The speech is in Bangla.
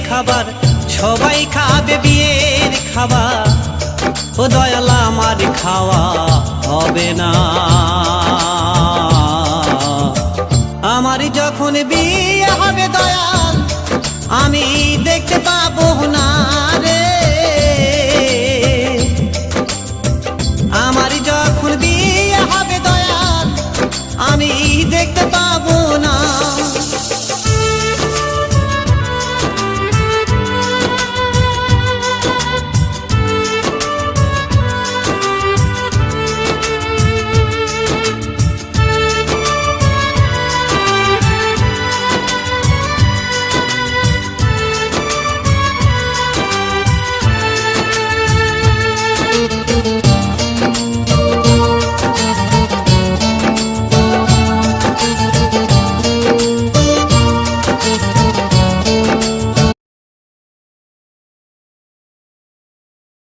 খাবার, সবাই খাবে বিয়ের খাবার। ও দয়াল আমার খাওয়া হবে না, আমার যখন বিয়ে হবে দয়াল আমি দেখতে পাবো না রে।